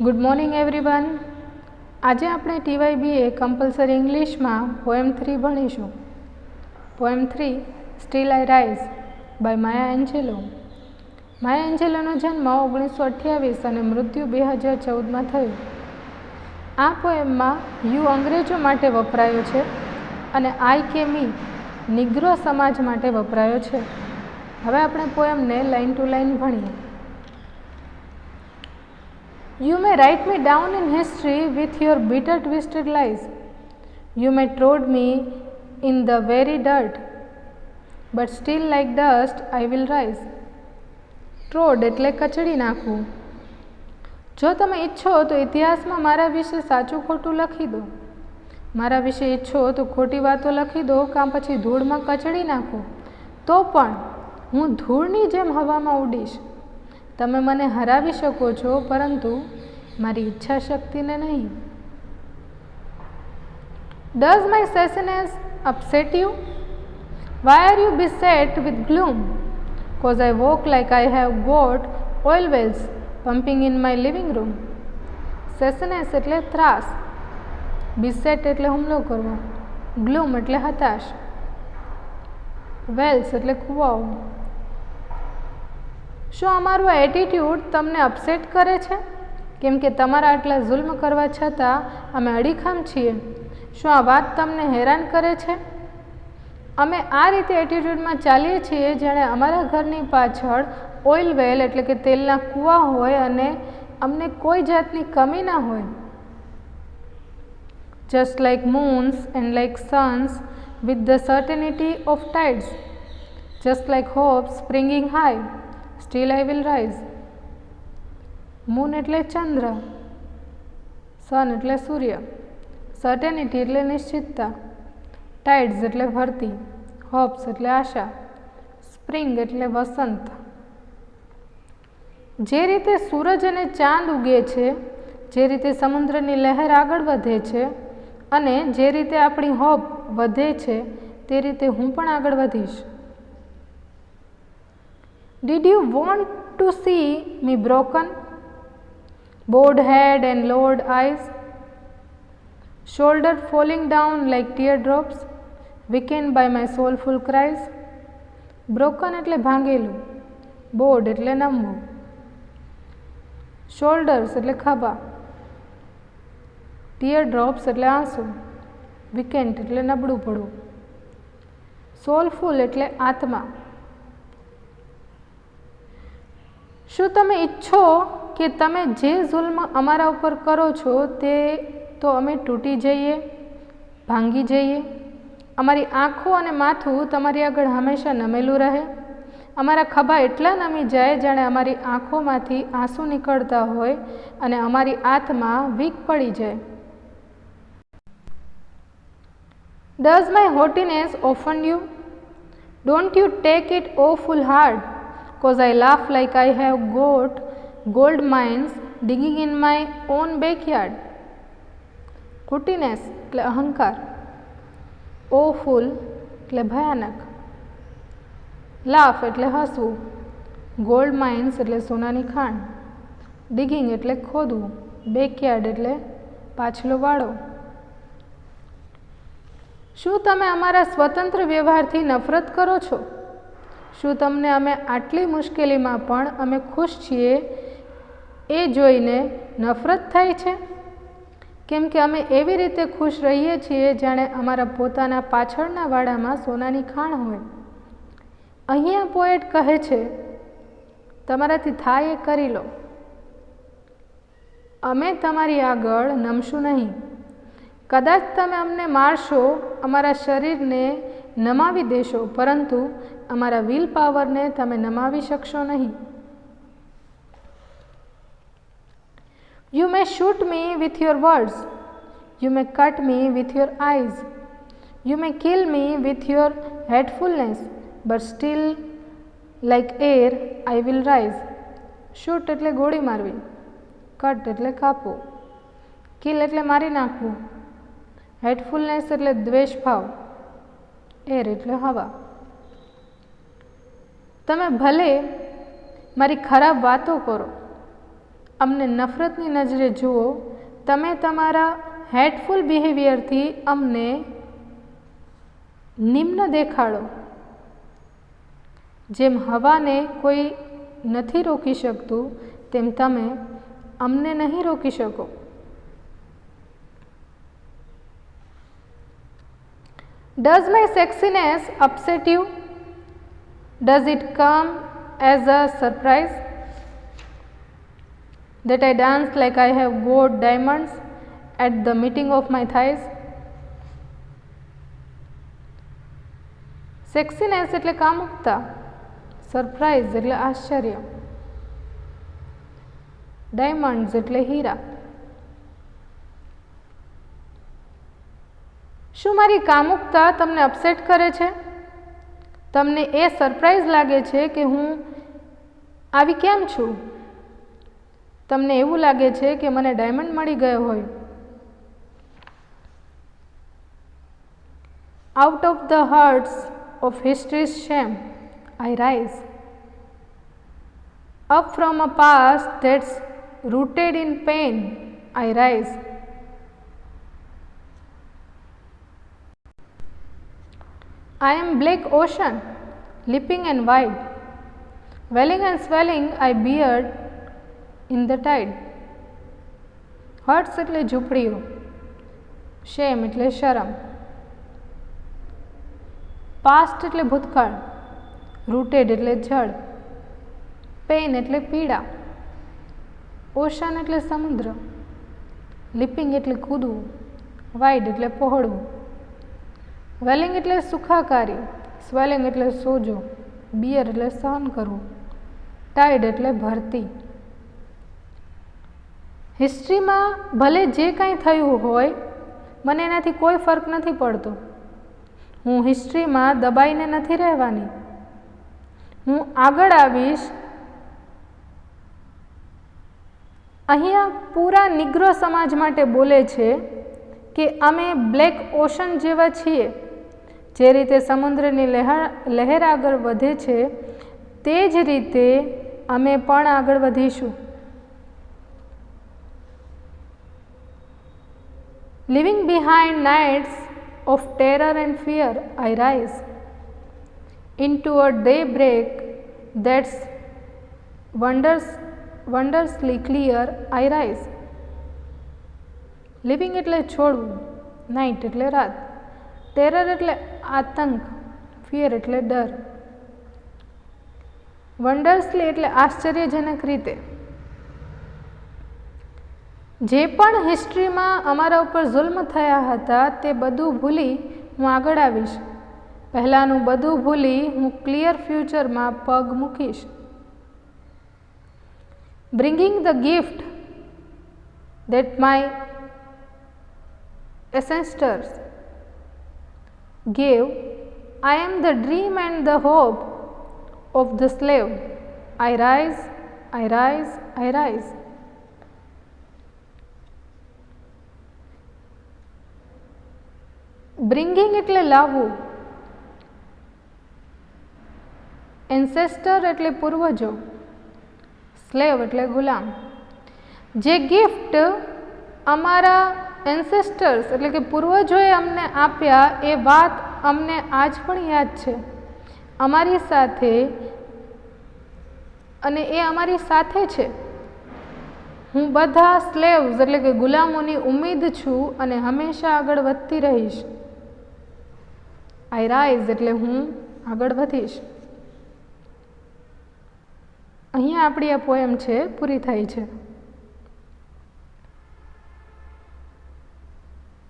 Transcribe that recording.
Good morning everyone. આજે આપણે TYBA compulsory ઇંગ્લિશમાં પોએમ 3 ભણીશું. Poem 3 still I rise by Maya Angelou. Maya એન્જેલોનો જન્મ 1928 અને મૃત્યુ 2014માં થયું. આ પોએમમાં યુ અંગ્રેજો માટે વપરાયો છે અને આઈ કે મી નિગ્રો સમાજ માટે વપરાયો છે. હવે આપણે પોએમને લાઇન ટુ લાઇન ભણીએ. You may write me down in history with your bitter twisted lies. You may trod me in the very dirt, but still like dust I will rise. Trod એટલે કચડી નાખવું. જો તમે ઈચ્છો તો ઇતિહાસમાં મારા વિશે સાચું ખોટું લખી દો. મારા વિશે ઈચ્છો તો ખોટી વાતો લખી દો કાં પછી ધૂળમાં કચડી નાખો. તો પણ હું ધૂળની જેમ હવામાં ઉડીશ. તમે મને હરાવી શકો છો પરંતુ મારી ઈચ્છા શક્તિને નહીં. Does my sassiness upset you? Why are you beset with gloom? 'Cause I walk like I have got oil wells pumping in my living room. Sassiness એટલે ત્રાસ, beset એટલે હુમલો કરવો, gloom એટલે હતાશ, wells એટલે કૂવાઓ. શું અમારું એટીટ્યૂડ તમને અપસેટ કરે છે? કેમ કે તમારા આટલા જુલ્મ કરવા છતાં અમે અડીખમ છીએ. શું આ વાત તમને હેરાન કરે છે? અમે આ રીતે એટીટ્યૂડમાં ચાલીએ છીએ જાણે અમારા ઘરની પાછળ ઓઇલ વેલ એટલે કે તેલના કૂવા હોય અને અમને કોઈ જાતની કમી ના હોય. Just like moons and like suns with the certainty of tides, just like hope springing high, still I will rise. Moon એટલે ચંદ્ર, સન એટલે સૂર્ય, સર્ટેનિટી એટલે નિશ્ચિતતા, ટાઇડ્સ એટલે ભરતી, હોપ્સ એટલે આશા, સ્પ્રિંગ એટલે વસંત. જે રીતે સૂરજ અને ચાંદ ઉગે છે, જે રીતે સમુદ્રની લહેર આગળ વધે છે અને જે રીતે આપણી હોપ વધે છે તે રીતે હું પણ આગળ વધીશ. Did you want to see me broken? Bowed head and lowered eyes, shoulder falling down like teardrops, weakened by my soulful cries. Broken એટલે ભાંગેલું, bowed એટલે નમવું, shoulders એટલે ખભા, teardrops એટલે આંસુ, weakened એટલે નબળું પડવું, soulful એટલે આત્મા. શું તમે ઈચ્છો કે તમે જે જુલ્મ અમારા ઉપર કરો છો તે તો અમે તૂટી જઈએ, ભાંગી જઈએ? અમારી આંખો અને માથું તમારી આગળ હંમેશા નમેલું રહે, અમારા ખભા એટલા નમી જાય જાણે અમારી આંખોમાંથી આંસુ નીકળતા હોય અને અમારી આત્મા વીક પડી જાય. Does my haughtiness offend you? Don't you take it awful hard? 'Cause I laugh like I have got gold mines digging in my own backyard. Haughtiness એટલે અહંકાર, awful એટલે ભયાનક, laugh એટલે હસવું, gold mines એટલે સોનાની ખાણ, digging એટલે ખોદવું, backyard એટલે પાછલો વાડો. શું તમે અમારા સ્વતંત્ર વ્યવહારથી નફરત કરો છો? શું તમને અમે આટલી મુશ્કેલીમાં પણ અમે ખુશ છીએ એ જોઈને નફરત થાય છે? કેમ કે અમે એવી રીતે ખુશ રહીએ છીએ જાણે અમારા પોતાના પાછળના વાડામાં સોનાની ખાણ હોય. અહીંયા પોએટ કહે છે, તમારાથી થાય એ કરી લો, અમે તમારી આગળ નમશું નહીં. કદાચ તમે અમને મારશો, અમારા શરીરને નમાવી દેશો, પરંતુ અમારા વિલ પાવરને તમે નમાવી શકશો નહીં. You may shoot me with your words, you may cut me with your eyes, you may kill me with your hatefulness, but still like air I will rise. Shoot એટલે ગોળી મારવી, કટ એટલે કાપવું, kill એટલે મારી નાખવું, હેટફુલનેસ એટલે દ્વેષ ભાવ, એર એટલે હવા. તમે ભલે મારી ખરાબ વાતો કરો, અમને નફરતની નજરે જુઓ, તમે તમારા હેટફુલ બિહેવિયરથી અમને નિમ્ન દેખાડો. જેમ હવાને કોઈ નથી રોકી શકતું, તેમ તમે અમને નહીં રોકી શકો. Does my sexiness upset you? Does it come as a surprise that I dance like I have got diamonds at the meeting of my thighs? સેક્સીનેસ એટલે કામુકતા, સરપ્રાઇઝ એટલે આશ્ચર્ય, ડાયમંડ્સ એટલે હીરા. શું મારી કામુકતા તમને અપસેટ કરે છે? તમને એ સરપ્રાઇઝ લાગે છે કે હું આવી કેમ છું? તમને એવું લાગે છે કે મને ડાયમંડ મળી ગયો હોય? Out of the hearts of history's shame, I rise. Up from a past that's rooted in pain, I rise. I am black ocean, leaping and wide. Welling and swelling, I beard in the tide. Hearts એટલે ઝૂંપડીઓ, શેમ એટલે શરમ, past એટલે ભૂતકાળ, rooted એટલે જળ, pain એટલે પીડા, ocean એટલે સમુદ્ર, લિપિંગ એટલે કૂદવું, વાઇડ એટલે પહોળવું, વેલિંગ એટલે સુખાકારી, સ્વેલિંગ એટલે સોજો, બિયર એટલે સહન કરવું, ટાઈડ એટલે ભરતી. હિસ્ટ્રીમાં ભલે જે કાંઈ થયું હોય, મને એનાથી કોઈ ફરક નથી પડતો. હું હિસ્ટ્રીમાં દબાઈને નથી રહેવાની. હું આગળ આવીશ. અહીંયા પૂરા નિગ્રો સમાજ માટે બોલે છે કે અમે બ્લેક ઓશન જેવા છીએ. જે રીતે સમુદ્રની લહેર આગળ વધે છે, તે જ રીતે અમે પણ આગળ વધીશું. Leaving behind nights of terror and fear, I rise. Into a daybreak that's wondrously clear, I rise. Living એટલે છોડવું, નાઇટ એટલે રાત, ટેરર એટલે આતંક, ફિયર એટલે ડર, વન્ડર્સલી એટલે આશ્ચર્યજનક રીતે. જે પણ હિસ્ટ્રીમાં અમારા ઉપર જુલ્મ થયા હતા, તે બધું ભૂલી હું આગળ આવીશ. પહેલાંનું બધું ભૂલી હું ક્લિયર ફ્યુચરમાં પગ મૂકીશ. Bringing the gift that my ancestors gave, I am the dream and the hope of the slave. I rise, I rise, I rise. Bringing એટલે લાવવું, એન્સેસ્ટર એટલે પૂર્વજો, સ્લેવ એટલે ગુલામ. જે ગિફ્ટ અમારા એન્સેસ્ટર્સ એટલે કે પૂર્વજોએ અમને આપ્યા, એ વાત અમને આજ પણ યાદ છે, અમારી સાથે, અને એ અમારી સાથે છે. હું બધા સ્લેવ્સ એટલે કે ગુલામોની ઉમ્મીદ છું અને હંમેશા આગળ વધતી રહીશ. આઈ રાઇઝ એટલે હું આગળ વધીશ. અહીંયા આપણી આ પોએમ છે પૂરી થાય છે.